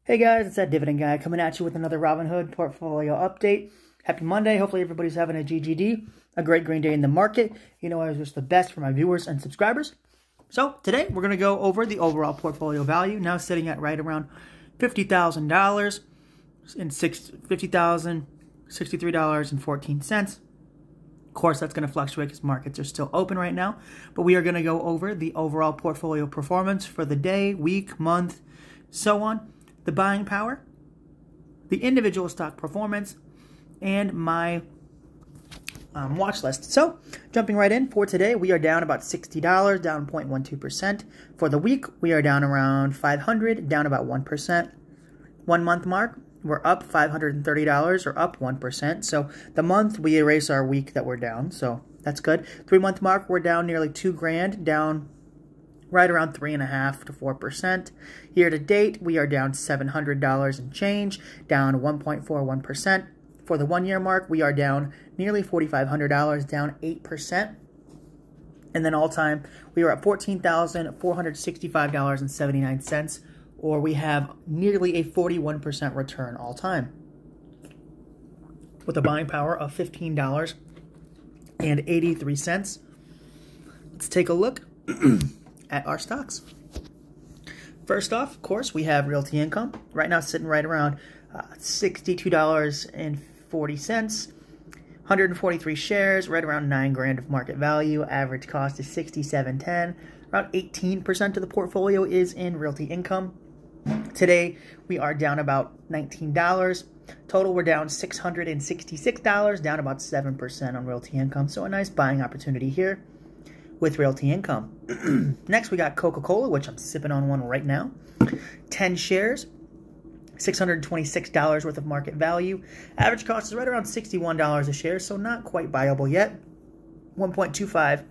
Hey guys, it's that Dividend guy coming at you with another Robinhood portfolio update. Happy Monday. Hopefully everybody's having a GGD, a great green day in the market. You know I was just the best for my viewers and subscribers. So today we're going to go over the overall portfolio value, now sitting at right around $50,000 and $63.14. Of course, that's going to fluctuate because markets are still open right now. But we are going to go over the overall portfolio performance for the day, week, month, so on. The buying power, the individual stock performance, and my watch list. So, jumping right in, for today, we are down about $60, down 0.12%. For the week, we are down around $500, down about 1%. 1 month mark, we're up $530, or up 1%. So, the month, we erase our week that we're down, so that's good. 3 month mark, we're down nearly $2,000, down right around 3.5% to 4%. Year to date, we are down $700 and change, down 1.41%. For the 1 year mark, we are down nearly $4,500, down 8%. And then all time, we are at $14,465.79, or we have nearly a 41% return all time, with a buying power of $15.83. Let's take a look at our stocks. First off, of course, we have Realty Income. Right now sitting right around $62.40. 143 shares, right around $9,000 of market value. Average cost is $67.10. Around 18% of the portfolio is in Realty Income. Today, we are down about $19. Total, we're down $666, down about 7% on Realty Income. So a nice buying opportunity here with Realty Income. Next, we got Coca-Cola, which I'm sipping on one right now. 10 shares, $626 worth of market value. Average cost is right around $61 a share, so not quite buyable yet. 1.25%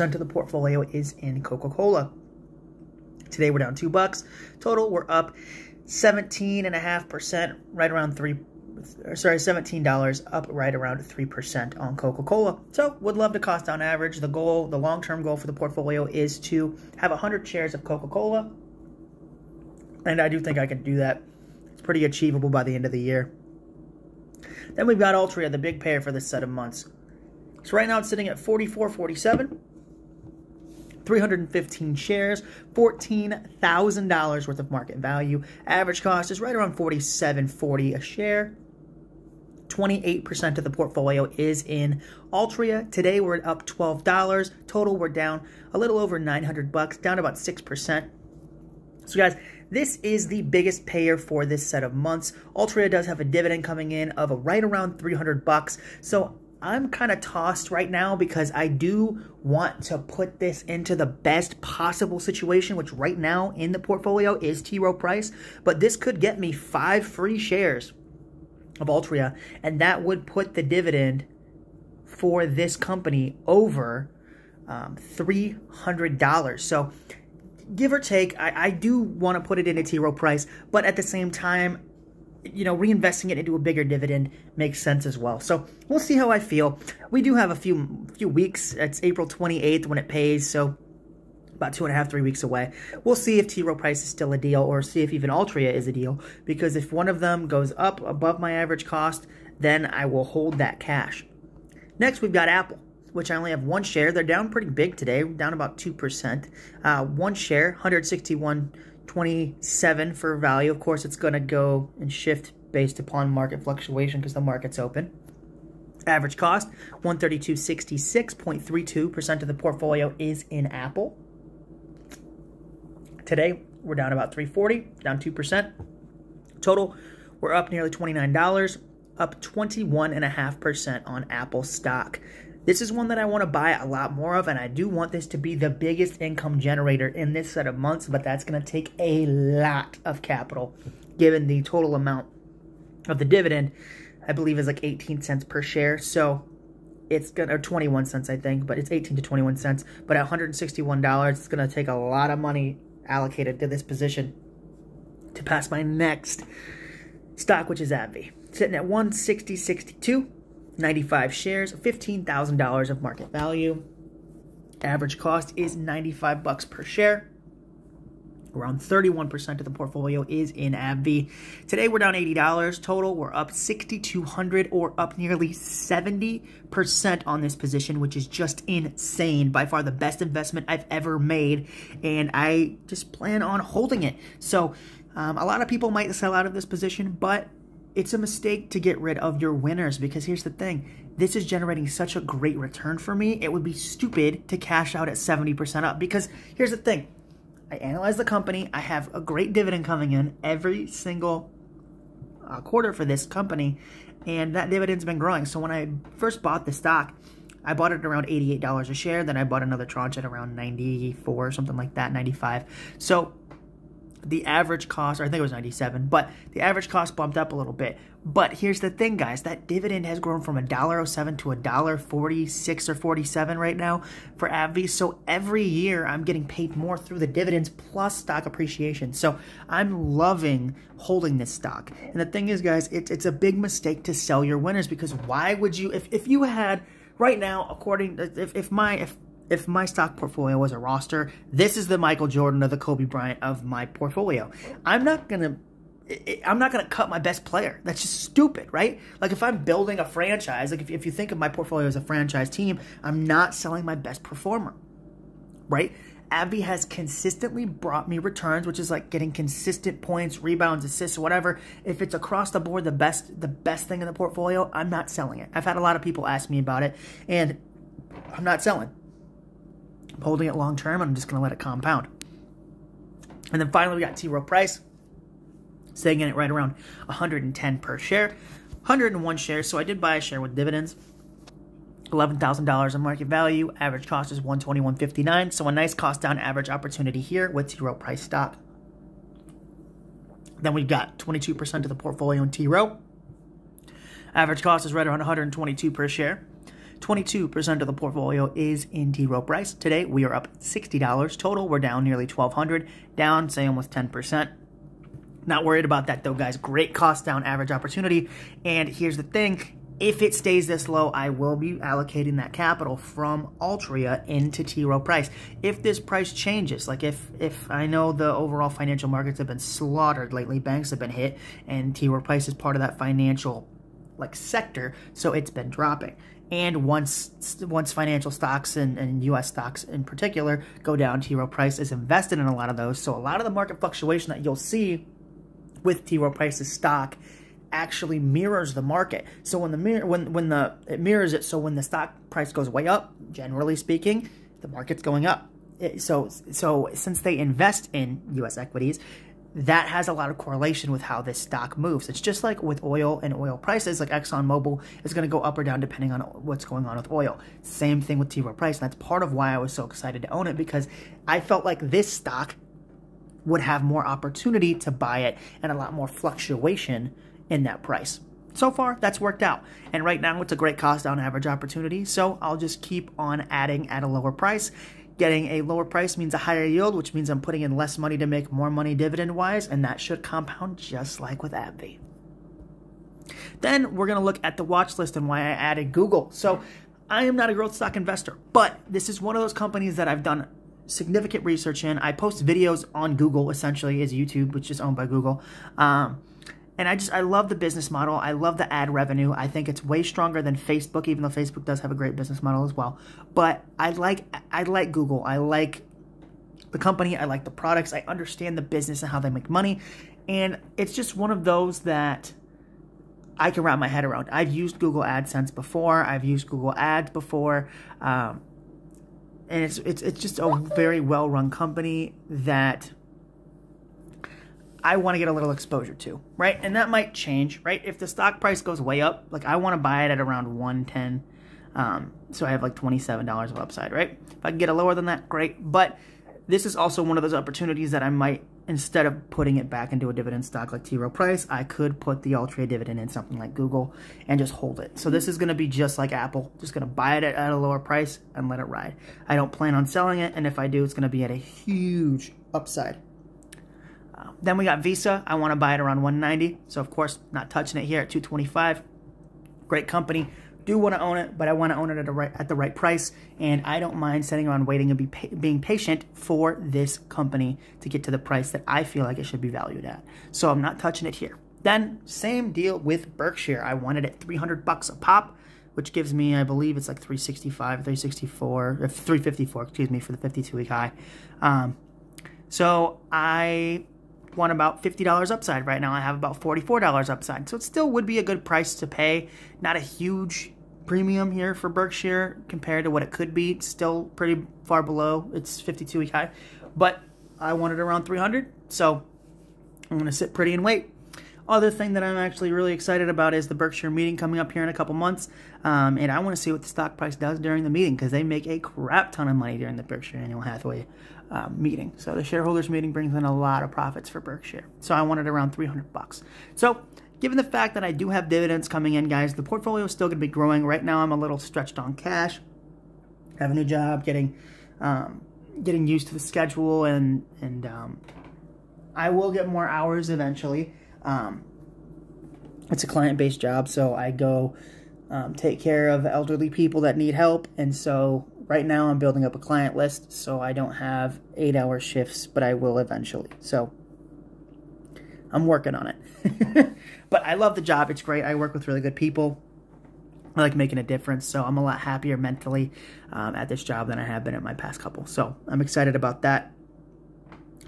of the portfolio is in Coca-Cola. Today, we're down $2. Total, we're up 17.5%, right around $17, up right around 3% on Coca-Cola. So, would love to cost down average. The goal, the long-term goal for the portfolio is to have 100 shares of Coca-Cola. And I do think I can do that. It's pretty achievable by the end of the year. Then we've got Altria, the big payer for this set of months. So right now it's sitting at $44.47. 315 shares, $14,000 worth of market value. Average cost is right around $47.40 a share. 28% of the portfolio is in Altria. Today we're up $12. Total, we're down a little over $900, down about 6%. So guys, this is the biggest payer for this set of months. Altria does have a dividend coming in of right around $300. So I'm kind of tossed right now because I do want to put this into the best possible situation, which right now in the portfolio is T. Rowe Price. But this could get me 5 free shares of Altria, and that would put the dividend for this company over $300. So give or take, I do want to put it into T. Rowe Price, but at the same time, you know, reinvesting it into a bigger dividend makes sense as well. So we'll see how I feel. We do have a few weeks. It's April 28th when it pays, so about 2.5, 3 weeks away. We'll see if T. Rowe Price is still a deal, or see if even Altria is a deal, because if one of them goes up above my average cost, then I will hold that cash. Next, we've got Apple, which I only have 1 share. They're down pretty big today, down about 2%. 1 share, $161.27 for value. Of course, it's going to go and shift based upon market fluctuation because the market's open. Average cost, $132.66. 0.32% of the portfolio is in Apple. Today, we're down about $340, down 2%. Total, we're up nearly $29, up 21.5% on Apple stock. This is one that I want to buy a lot more of, and I do want this to be the biggest income generator in this set of months, but that's going to take a lot of capital, given the total amount of the dividend, I believe is like 18 cents per share, so it's going to, or 21 cents I think, but it's 18 to 21 cents, but at $161, it's going to take a lot of money allocated to this position to pass my next stock, which is AbbVie, sitting at $160.62. 95 shares, $15,000 of market value. Average cost is $95 per share. Around 31% of the portfolio is in AbbVie. Today we're down $80 total. We're up $6,200 or up nearly 70% on this position, which is just insane. By far the best investment I've ever made, and I just plan on holding it. So a lot of people might sell out of this position, but it's a mistake to get rid of your winners, because here's the thing. This is generating such a great return for me. It would be stupid to cash out at 70% up, because here's the thing. I analyze the company. I have a great dividend coming in every single quarter for this company, and that dividend's been growing. So when I first bought the stock, I bought it at around $88 a share. Then I bought another tranche at around 94, something like that, 95. So the average cost, or I think it was 97, but the average cost bumped up a little bit. But here's the thing, guys. That dividend has grown from $1.07 to $1.46 or 47 right now for AbbVie. So every year I'm getting paid more through the dividends plus stock appreciation. So I'm loving holding this stock. And the thing is, guys, it's a big mistake to sell your winners, because why would you, if you had right now, according, if my stock portfolio was a roster, this is the Michael Jordan or the Kobe Bryant of my portfolio. I'm not gonna cut my best player. That's just stupid, right? Like if I'm building a franchise, like if you think of my portfolio as a franchise team, I'm not selling my best performer, right? AbbVie has consistently brought me returns, which is like getting consistent points, rebounds, assists, whatever. If it's across the board the best thing in the portfolio, I'm not selling it. I've had a lot of people ask me about it, and I'm not selling. I'm holding it long term, and I'm just going to let it compound. And then finally, we got T. Rowe Price, staying in it right around 110 per share, 101 shares. So I did buy a share with dividends, $11,000 in market value. Average cost is $121.59. So a nice cost down average opportunity here with T. Rowe Price stock. Then we've got 22% of the portfolio in T. Rowe. Average cost is right around 122 per share. 22% of the portfolio is in T. Rowe Price. Today, we are up $60 total. We're down nearly $1,200, down, say, almost 10%. Not worried about that, though, guys. Great cost down average opportunity. And here's the thing. If it stays this low, I will be allocating that capital from Altria into T. Rowe Price. If this price changes, like if I know the overall financial markets have been slaughtered lately, banks have been hit, and T. Rowe Price is part of that financial sector, so it's been dropping. And once financial stocks and U.S. stocks in particular go down, T. Rowe Price is invested in a lot of those. So a lot of the market fluctuation that you'll see with T. Rowe Price's stock actually mirrors the market. So it mirrors it. So when the stock price goes way up, generally speaking, the market's going up. So since they invest in U.S. equities, that has a lot of correlation with how this stock moves. It's just like with oil and oil prices, like ExxonMobil is going to go up or down depending on what's going on with oil. Same thing with T. Rowe Price. And that's part of why I was so excited to own it, because I felt like this stock would have more opportunity to buy it and a lot more fluctuation in that price. So far, that's worked out. And right now, it's a great cost down average opportunity. So I'll just keep on adding at a lower price. Getting a lower price means a higher yield, which means I'm putting in less money to make more money dividend-wise, and that should compound just like with AbbVie. Then we're going to look at the watch list and why I added Google. So I am not a growth stock investor, but this is one of those companies that I've done significant research in. I post videos on Google, essentially, as YouTube, which is owned by Google. And I love the business model. I love the ad revenue. I think it's way stronger than Facebook, even though Facebook does have a great business model as well. But I like Google. I like the company. I like the products. I understand the business and how they make money. And it's just one of those that I can wrap my head around. I've used Google AdSense before. I've used Google Ads before. And it's just a very well-run company that I want to get a little exposure to, right? And that might change, right? If the stock price goes way up, like I want to buy it at around 110, so I have like $27 of upside, right? If I can get it lower than that, great. But this is also one of those opportunities that I might, instead of putting it back into a dividend stock like T. Rowe Price, I could put the Altria dividend in something like Google and just hold it. So this is going to be just like Apple, just going to buy it at a lower price and let it ride. I don't plan on selling it, and if I do, it's going to be at a huge upside. Then we got Visa. I want to buy it around 190. So, of course, not touching it here at 225. Great company. do want to own it, but I want to own it at the right price, and I don't mind sitting around waiting and being patient for this company to get to the price that I feel like it should be valued at. So I'm not touching it here. Then same deal with Berkshire. I wanted it $300 a pop, which gives me, I believe it's like 365, 364, or 354, excuse me, for the 52-week high. So I want about $50 upside. Right now I have about $44 upside. So it still would be a good price to pay. Not a huge premium here for Berkshire compared to what it could be. It's still pretty far below its 52-week high. But I wanted around 300, so I'm going to sit pretty and wait. Other thing that I'm actually really excited about is the Berkshire meeting coming up here in a couple months. And I want to see what the stock price does during the meeting, because they make a crap ton of money during the Berkshire Annual Hathaway meeting. So the shareholders meeting brings in a lot of profits for Berkshire. So I wanted around $300. So given the fact that I do have dividends coming in, guys, the portfolio is still going to be growing. Right now I'm a little stretched on cash. Have a new job, getting used to the schedule, and I will get more hours eventually. It's a client-based job, so I go take care of elderly people that need help, and so right now I'm building up a client list, so I don't have 8-hour shifts, but I will eventually. So I'm working on it. But I love the job. It's great. I work with really good people. I like making a difference, so I'm a lot happier mentally at this job than I have been at my past couple. So I'm excited about that.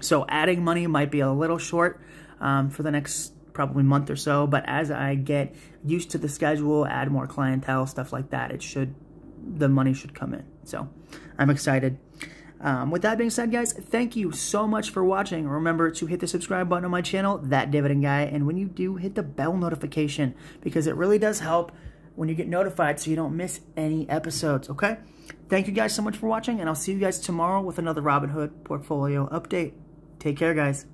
So adding money might be a little short for the next probably month or so, but as I get used to the schedule, add more clientele, stuff like that, the money should come in. So I'm excited. With that being said, guys, thank you so much for watching. Remember to hit the subscribe button on my channel, That Dividend Guy, and when you do, hit the bell notification, because it really does help when you get notified so you don't miss any episodes, okay? Thank you guys so much for watching, and I'll see you guys tomorrow with another Robinhood portfolio update. Take care, guys.